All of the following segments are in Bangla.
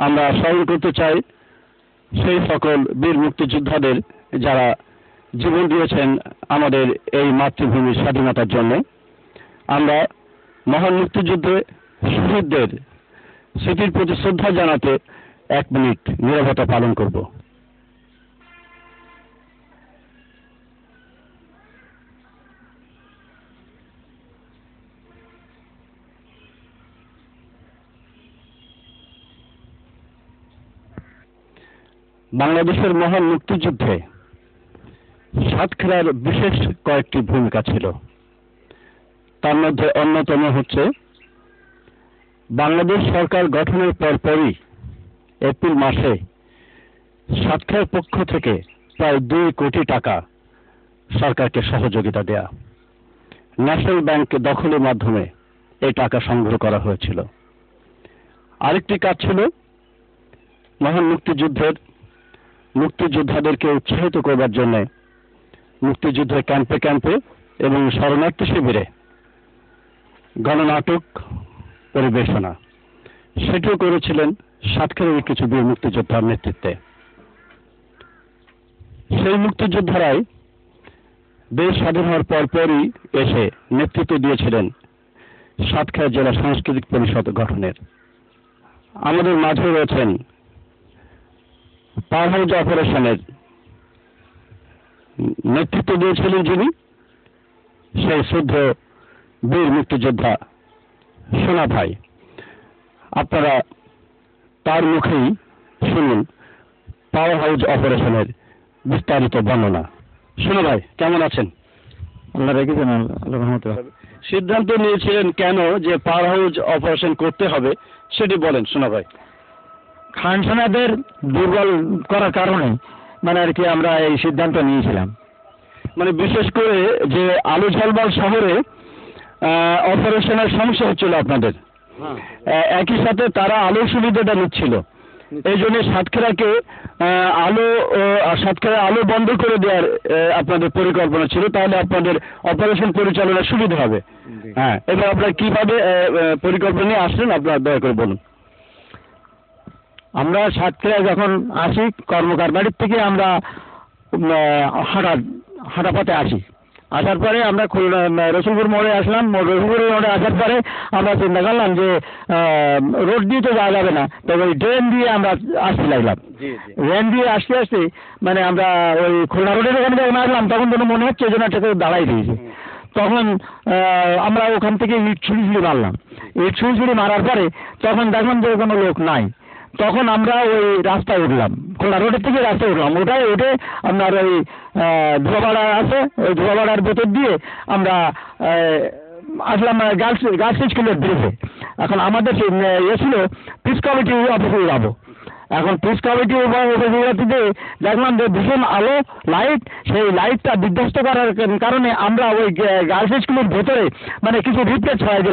আমরা স্মরণ করতে চাই সেই সকল বীর মুক্তিযোদ্ধাদের যারা জীবন দিয়েছেন আমাদের এই মাতৃভূমির স্বাধীনতার জন্য। আমরা মহান মুক্তিযুদ্ধে শহীদদের স্মৃতির প্রতি শ্রদ্ধা জানাতে 1 মিনিট নীরবতা পালন করব। বাংলাদেশের মহান মুক্তিযুদ্ধে সাতক্ষীরার বিশেষ কয়েকটি ভূমিকা ছিল। তার মধ্যে অন্যতম হচ্ছে বাংলাদেশ সরকার গঠনের পরপরই এপ্রিল মাসে সাতক্ষীরার পক্ষ থেকে প্রায় 2 কোটি টাকা সরকারকে সহযোগিতা দেয়া। ন্যাশনাল ব্যাংক দখলের মাধ্যমে এই টাকা সংগ্রহ করা হয়েছিল। আরেকটি কাজ ছিল মহান মুক্তিযোদ্ধাদেরকে উৎসাহিত করবার জন্য মুক্তিযুদ্ধের ক্যাম্পে ক্যাম্পে এবং শরণার্থী শিবিরে গণনাটক পরিবেশনা, সেটিও করেছিলেন সাতক্ষীরার কিছু বীর মুক্তিযোদ্ধার নেতৃত্বে। সেই মুক্তিযোদ্ধারাই দেশ স্বাধীন হওয়ার পরপরই এসে নেতৃত্ব দিয়েছিলেন সাতক্ষীরা জেলা সাংস্কৃতিক পরিষদ গঠনের। আমাদের মাঝে রয়েছেন পাওয়ার হাউস অপারেশনের নেতৃত্ব দিয়েছিলেন যিনি, সেই শ্রদ্ধেয় বীর মুক্তিযোদ্ধা সোনা ভাই। আপনারা তার মুখেই শুনুন পাওয়ার হাউস অপারেশনের বিস্তারিত বর্ণনা। সোনা ভাই, কেমন আছেন? আল্লাহ রেখেছেন, আল্লাহ রহমতে। সিদ্ধান্ত নিয়েছিলেন কেন যে পাওয়ার হাউস অপারেশন করতে হবে সেটি বলেন সোনা ভাই। খান সেনাদের দুর্বল করার কারণে আর কি আমরা এই সিদ্ধান্ত নিয়েছিলাম। বিশেষ করে যে আলু ঝলবাল শহরে অপারেশনের সমস্যা হচ্ছিল আপনাদের, একই সাথে তারা আলোর সুবিধাটা নিচ্ছিল, এই জন্য সাতক্ষীরা আলো বন্ধ করে দেওয়ার আপনাদের পরিকল্পনা ছিল, তাহলে আপনাদের অপারেশন পরিচালনার সুবিধা হবে। হ্যাঁ, এবার আপনারা কিভাবে পরিকল্পনা নিয়ে আসলেন আপনারা দয়া করে বলুন। আমরা সাতক্ষীরা যখন আসি কর্মকার বাড়ির থেকে আমরা হাঁটা পথে আসি, আসার পরে আমরা রসুলপুর মোড়ে আসলাম। রসুলপুর মোড়ে আসার পরে আমরা চিন্তা করলাম যে রোড দিয়ে তো যাওয়া যাবে না, তবে ওই ড্রেন দিয়ে আমরা আসতে লাগলাম। ড্রেন দিয়ে আসতে আসতে মানে আমরা ওই খুলনা রোডের ওখানে যখন আসলাম তখন তো মনে হচ্ছে যেন একটা দাঁড়াই দিয়েছে। তখন আমরা ওখান থেকে ইট ছুড়ি মারলাম। ইট ছুড়ি মারার পরে তখন দেখলাম যে কোনো লোক নাই। তখন আমরা ওই রাস্তায় উঠলাম, খুলনা রোডের থেকে রাস্তায় উঠলাম। ওটাই উঠে আপনার ওই ধোয়াবাড়া আছে, ওই ধোয়াবাড়ার ভেতর দিয়ে আমরা আসলাম গার্লস স্কুলের ব্রিজে। এখন আমাদের ছিল পিস কমিটি অফিসে যাবো। এখন পিস কমিটি অফিসে দেখলাম যে ভীষণ আলো লাইট, সেই লাইটটা বিধ্বস্ত করার কারণে আমরা ওই গার্লস স্কুলের ভেতরে মানে কিছু রিপ্লেট ছড়াই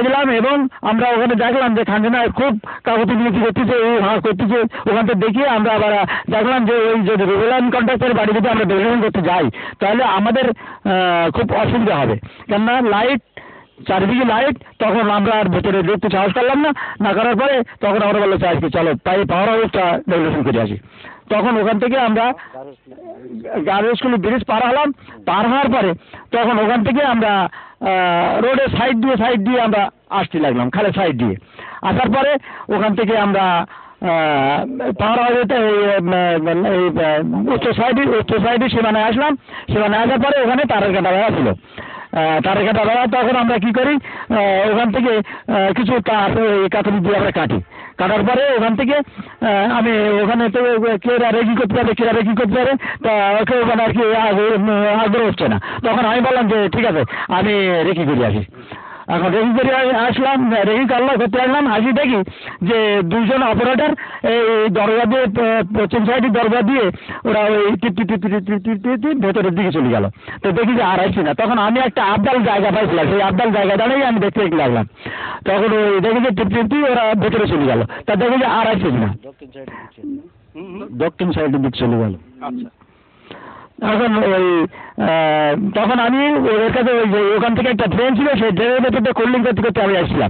দিলাম এবং আমরা ওখানে দেখলাম যে খানজানা খুব কাগজ করতেছে, করতেছে। ওখান থেকে দেখিয়ে আমরা আবার দেখলাম যে ওই যদি রেগুলার কন্ট্রাক্টের বাড়ি যদি আমরা ডেভেলপমেন্ট করতে যাই তাহলে আমাদের খুব অসুবিধা হবে, কেননা লাইট চারিদিকে লাইট। তখন আমরা আর ভেতরে ঢুকতে সাহস করলাম না করার পরে তখন আমরা বললো আজকে চলো তাই পাওয়ার হাউসটা ডেভেলপমেন্ট করে আসি। তখন ওখান থেকে আমরা গার্লস স্কুল ব্রিজ পার হলাম। পার হওয়ার পরে তখন ওখান থেকে আমরা রোডের সাইড দিয়ে আমরা আসতে লাগলাম, খালে সাইড দিয়ে আসার পরে ওখান থেকে আমরা পাওয়ার হাউসে উত্তর সাইডে সীমানায় আসলাম। সীমানায় আসার পরে ওখানে তারের কাটা বেড়া ছিল। তারের কাটা বেড়া তখন আমরা কি করি, ওখান থেকে কিছু কাঠুরি দিয়ে আমরা কাটার পরে ওখান থেকে আমি ওখানে তো কেরা রেগি করতে পারে তা ওকে ওখানে আর কি আগ্রহ হচ্ছে না। তখন আমি বললাম যে ঠিক আছে আমি রেখি করে আসি। এখন রেগি করে আসলাম, রেগি করতে আসলাম। আসি দেখি যে দুইজন অপারেটর এই দরজা দিয়ে পশ্চিম সাইডের দরজা দিয়ে ওরা ওই টিপ ভেতরের দিকে চলে গেল। তো দেখি যে আর আসছি না। তখন আমি একটা আবদাল জায়গা পাইছিলাম, সেই আবদাল জায়গা দাঁড়িয়ে আমি দেখতে লাগলাম। তখন ওই দেখি যে টিপ ওরা ভেতরে চলে গেল। তা দেখি যে আর আসছি না, দক্ষিণ সাইডের দিকে চলে গেল। আচ্ছা, এখন ওই তখন আমি ওদের কাছে ওখান থেকে একটা ট্রেন ছিল, সেই ট্রেনের ভেতর দিয়ে কোল্ডিং করতে আমি আসছিলাম।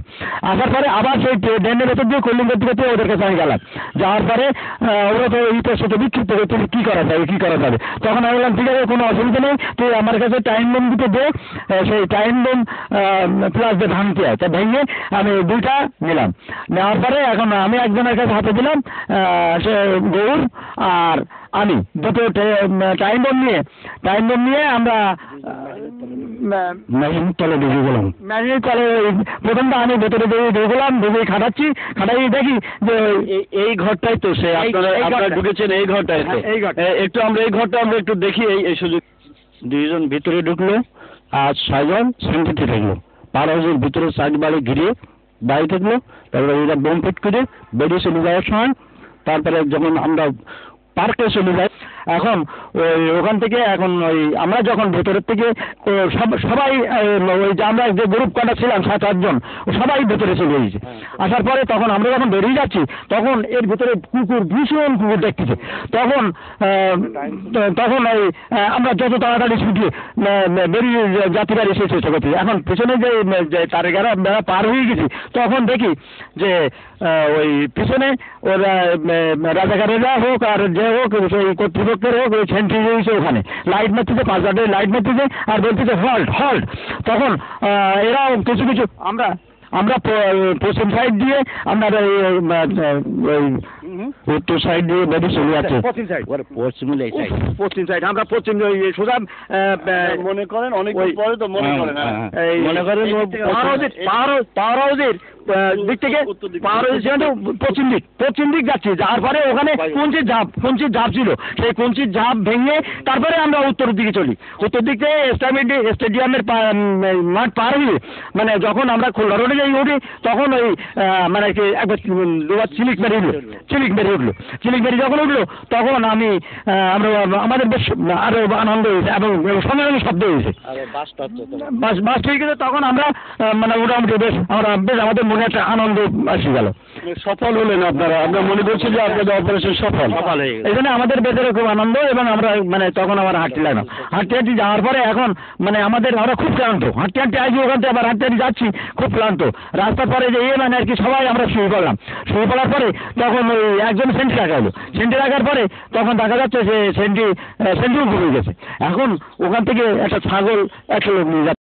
আসার পরে আবার সেই ট্রেনের ভেতর দিয়ে কোল্ডিং করতে ওদের কাছে আমি গেলাম। যাওয়ার পরে ওরা তো ইটের সাথে বিক্ষিপ্ত করতে কী করা যাবে। তখন আমি বললাম ঠিক আছে কোনো অসুবিধা নেই, তুই আমার কাছে টাইম বোম দিতে দে। সেই টাইম বোম প্লাস দিয়ে ভাঙতে হয়, তা ভেঙে আমি দুইটা নিলাম। নেওয়ার পরে এখন আমি একজনের কাছে হাতে দিলাম, সে গৌর আর আমি দুটো টাইম বোম নিয়ে আমরা মেশিনের তলে ঢুকে গেলাম। মেশিনের তলে প্রথমটা আমি ভেতরে ঢুকে গেলাম, খাটাই দেখি যে এই ঘরটাই তো সে আপনারা ঢুকেছেন এই ঘরটায়। একটু আমরা এই ঘরটা আমরা একটু দেখি। এই সুযোগ দুইজন ভিতরে ঢুকলো আর 6 জন সেন্টিতে থাকলো। পার হাউসের ভিতরে সাইড বাড়ি ঘিরে বাড়ি থাকলো। তারপরে ওইটা বোম ফিট করে বেরিয়ে চলে যাওয়ার সময় তারপরে যখন আমরা পার্কে চলে যাই, এখন ওখান থেকে এখন ওই আমরা যখন ভেতরের থেকে সবাই ওই যে আমরা যে গ্রুপ কটা ছিলাম 7-8 জন সবাই ভেতরে চলে গেছে। আসার পরে তখন আমরা যখন বেরিয়ে যাচ্ছি তখন এর ভিতরে ভীষণ কুকুর দেখতেছে। তখন ওই আমরা যত তাড়াতাড়ি ছুটিয়ে বেরিয়ে যাত্রীরা এসে চেষ্টা করছি। এখন পিছনে যে তার বেড়া পার হয়ে গেছি তখন দেখি যে ওই পিছনে ওরা রাজাকারেরা হোক আর যে হোক সেই কর্তৃপক্ষের হোক ওই সেন্ট্রি রয়েছে, ওখানে লাইট মারতেছে, 5 ঘন্টায় লাইট মারতেছে আর বলতেছে হল্ট। তখন এরাও কিছু আমরা পশ্চিম সাইড দিয়ে আমরা উত্তর সাইড দিয়ে বেরিয়ে চলে যাচ্ছে। পশ্চিম সাইড আমরা পশ্চিম সোজা মনে করেন অনেক পরে তো মনে করেন পাওয়ার হাউসের দিক থেকে পাওয়ার হাউসের পশ্চিম দিক যাচ্ছি। যার পরে ওখানে কঞ্চির ঝাপ ছিল, সেই কঞ্চির ঝাপ ভেঙে তারপরে আমরা উত্তরের দিকে চলি। উত্তর দিক থেকে স্টেডিয়ামের মাঠ পার হয়ে মানে যখন আমরা খুলনা রোডে যাই উঠি তখন ওই মানে একবার দুবার চিলিক মেরে যখন উঠলো তখন আমরা আমাদের বেশ আরো আনন্দ হয়েছে এবং সঙ্গে শব্দ হয়েছে। বাস ঠিক আছে, তখন আমরা মানে মোটামুটি বেশ আমাদের মনে একটা আনন্দ আসে গেল। সফল হলেন আপনারা মনে করছি যে আপনাদের অপারেশন সফল এই জন্য আমাদের ভেতরে খুব আনন্দ। এবং আমরা মানে তখন আমার হাঁটতে লাগলাম, হাঁটতে যাওয়ার পরে এখন মানে আমরা খুব ক্লান্ত, হাঁটতে আসি ওখান থেকে আবার হাঁটতে যাচ্ছি খুব ক্লান্ত। রাস্তার পরে যে মানে আর কি সবাই আমরা শুয়ে পড়লাম। শুয়ে পড়ার পরে তখন ওই একজন ওখানে সেন্টি রাখা হলো, সেন্টি রাখার পরে তখন দেখা যাচ্ছে যে সেন্টিও কমে গেছে। এখন ওখান থেকে একটা ছাগল একটা লোক নিয়ে যাচ্ছে।